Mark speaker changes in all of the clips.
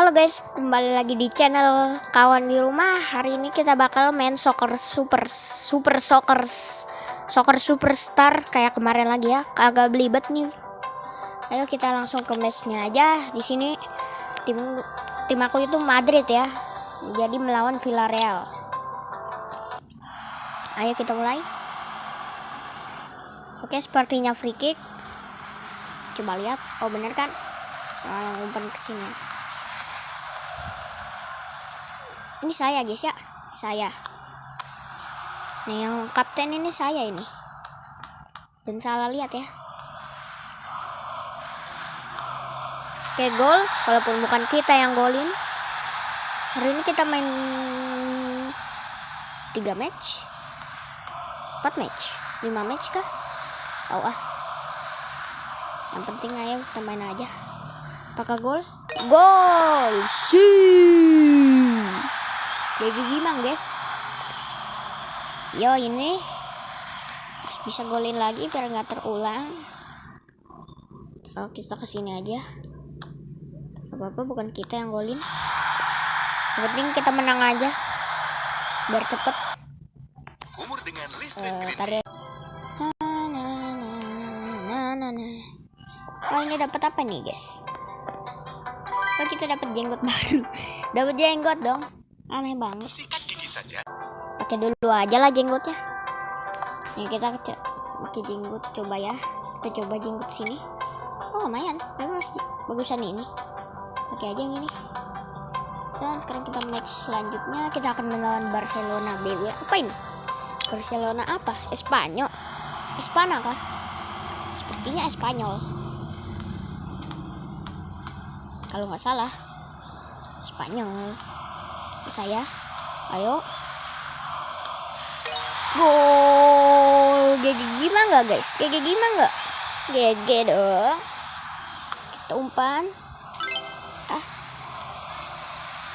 Speaker 1: Halo guys, kembali lagi di channel Kawan di Rumah. Hari ini kita bakal main soccer soccer superstar kayak kemarin lagi ya. Kagak belibet nih. Ayo kita langsung ke matchnya aja. Di sini tim aku itu Madrid ya. Jadi melawan Villarreal. Ayo kita mulai. Oke, sepertinya free kick. Coba lihat. Oh bener kan? Umpan ke sini. Ini saya guys ya, saya. Nih yang kapten ini saya ini. Dan salah lihat ya. Oke, gol, walaupun bukan kita yang golin. Hari ini kita main 3 match, 4 match, 5 match kah? Tahu ah. Yang penting ayo kita main aja. Apakah gol? Gol! Sih. GG gimana guys? Yo ini bisa golin lagi biar nggak terulang. Oh, kita kesini aja. Apa bukan kita yang golin. Yang penting kita menang aja biar cepet.
Speaker 2: Umur dengan listrik
Speaker 1: Tarik. Oh ini dapat apa nih guys? Oh kita dapat jenggot baru. Dapat jenggot dong. Aneh banget.
Speaker 2: sikat gigi saja.
Speaker 1: Pakai dulu aja lah jenggotnya. Nih kita pakai jenggot, coba ya. Kita coba jenggot sini. Oh lumayan, bagusan ini. Pakai aja yang ini. Dan sekarang kita match selanjutnya. Kita akan melawan Barcelona BW. Apa ini? Barcelona apa? Espanyol. Espana kah? Sepertinya Espanyol. Kalau nggak salah, Espanyol. Saya, ayo. Gol. GG gimana nggak guys? GG gimana nggak? GG dong. Kita umpan.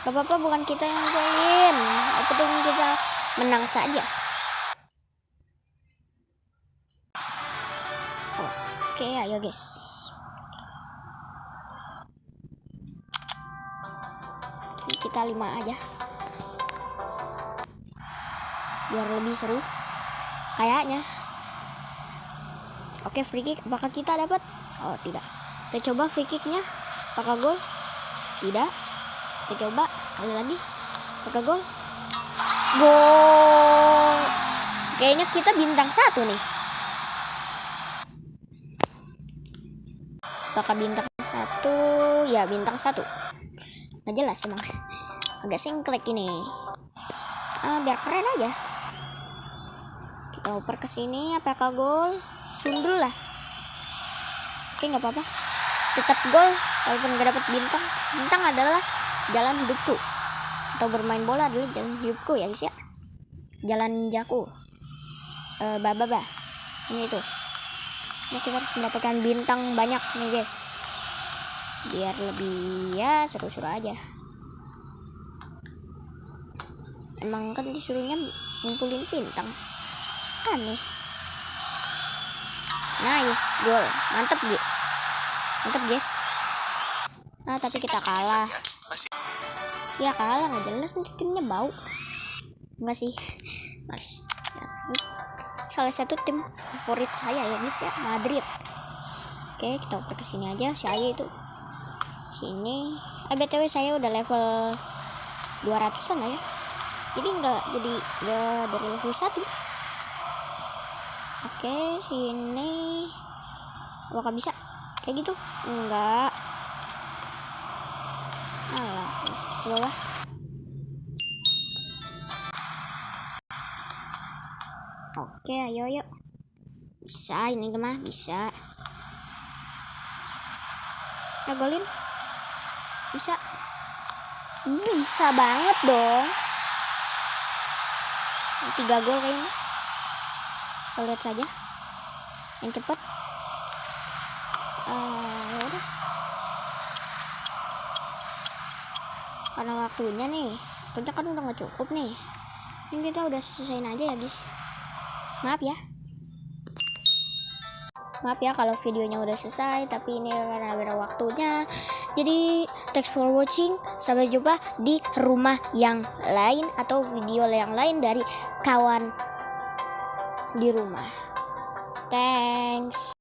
Speaker 1: Gak apa-apa, bukan kita yang golin. Yang penting kita menang saja. Oke, ayo guys. Kita 5 aja. Biar lebih seru kayaknya. Oke, free kick apakah kita dapat? Oh tidak. Kita coba free kicknya apakah gol? Tidak. Kita coba sekali lagi apakah gol? Gol. Kayaknya kita bintang 1 nih. Apakah bintang 1? Ya bintang 1. Nggak jelas emang. Agak singklek ini. Biar keren aja. Kita oper ke sini, apakah gol? Sundul lah. Oke, nggak apa-apa. Tetap gol walaupun nggak dapat bintang. Bintang adalah jalan hidupku. Atau bermain bola adalah jalan hidupku ya guys ya. Jalan jaku. Baba. Ini tuh. Nah, kita harus mendapatkan bintang banyak nih guys. Biar lebih ya seru-seru aja. Emang kan disuruhnya ngumpulin bintang. Aneh. Nice gol. Mantep guys. Tapi kita kalah. Ya kalah, nggak jelas nih timnya bau. Enggak sih. Mas. Salah satu tim favorit saya ya guys ya, Madrid. Oke, kita oper ke sini aja. Saya itu sini. BTW saya udah level 200-an lah ya. Jadi nggak dari level 1. Oke, sini. Apakah bisa? Kayak gitu? Enggak. Alah, ke bawah. Oke, ayo. Bisa ini mah, bisa. Golin. Bisa banget dong. 3 gol kayaknya. Kita lihat saja yang cepat. Udah. Karena waktunya nih, waktunya kan udah nggak cukup nih. Ini kita udah selesaiin aja ya guys. Maaf ya kalau videonya udah selesai, tapi ini karena ada waktunya. Jadi thanks for watching. Sampai jumpa di rumah yang lain atau video yang lain dari kawan di rumah. Thanks.